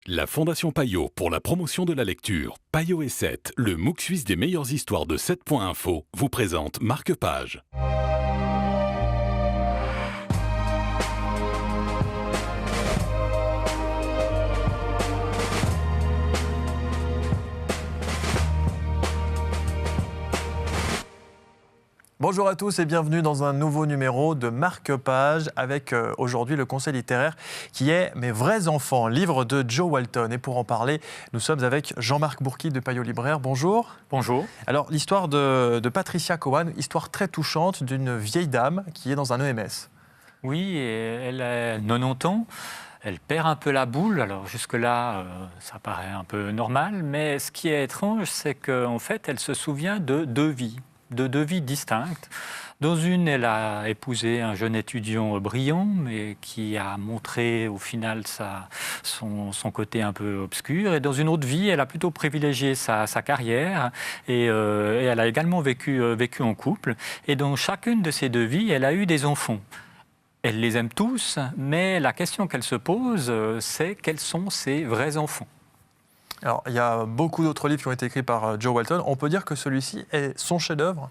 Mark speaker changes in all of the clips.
Speaker 1: La Fondation Payot pour la promotion de la lecture, Payot et 7, le MOOC suisse des meilleures histoires de 7.info, vous présente Marque-Page.
Speaker 2: Bonjour à tous et bienvenue dans un nouveau numéro de Marque-Page avec aujourd'hui le conseil littéraire qui est Mes vrais enfants, livre de Joe Walton. Et pour en parler, nous sommes avec Jean-Marc Bourki de Payot Libraire. Bonjour.
Speaker 3: Bonjour.
Speaker 2: Alors l'histoire de Patricia Cowan, histoire très touchante d'une vieille dame qui est dans un EMS.
Speaker 3: Oui, et elle a 90 ans. Elle perd un peu la boule. Alors jusque-là, ça paraît un peu normal. Mais ce qui est étrange, c'est qu'en fait, elle se souvient de deux vies distinctes. Dans une, elle a épousé un jeune étudiant brillant, mais qui a montré au final son côté un peu obscur. Et dans une autre vie, elle a plutôt privilégié sa carrière et elle a également vécu en couple. Et dans chacune de ces deux vies, elle a eu des enfants. Elle les aime tous, mais la question qu'elle se pose, c'est quels sont ses vrais enfants ?
Speaker 2: Alors il y a beaucoup d'autres livres qui ont été écrits par Joe Walton. On peut dire que celui-ci est son chef-d'œuvre ?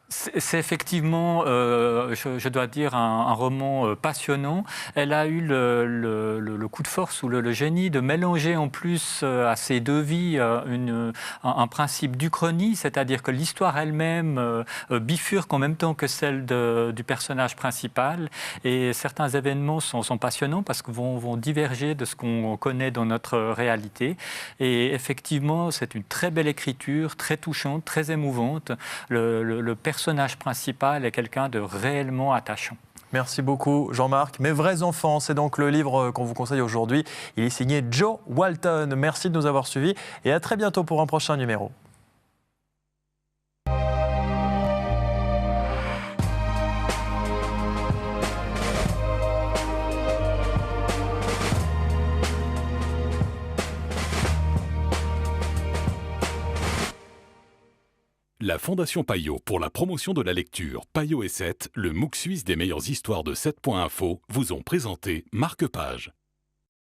Speaker 3: C'est effectivement, je dois dire, un roman passionnant. Elle a eu le coup de force ou le génie de mélanger en plus à ces deux vies un principe d'uchronie, c'est-à-dire que l'histoire elle-même bifurque en même temps que celle du personnage principal. Et certains événements sont passionnants parce qu'ils vont diverger de ce qu'on connaît dans notre réalité. Et effectivement, c'est une très belle écriture, très touchante, très émouvante. Le personnage principal est quelqu'un de réellement attachant.
Speaker 2: Merci beaucoup Jean-Marc. Mes vrais enfants, c'est donc le livre qu'on vous conseille aujourd'hui. Il est signé Joe Walton. Merci de nous avoir suivis et à très bientôt pour un prochain numéro.
Speaker 1: La Fondation Payot pour la promotion de la lecture, Payot et 7, le MOOC suisse des meilleures histoires de 7.info, vous ont présenté Marque-Page.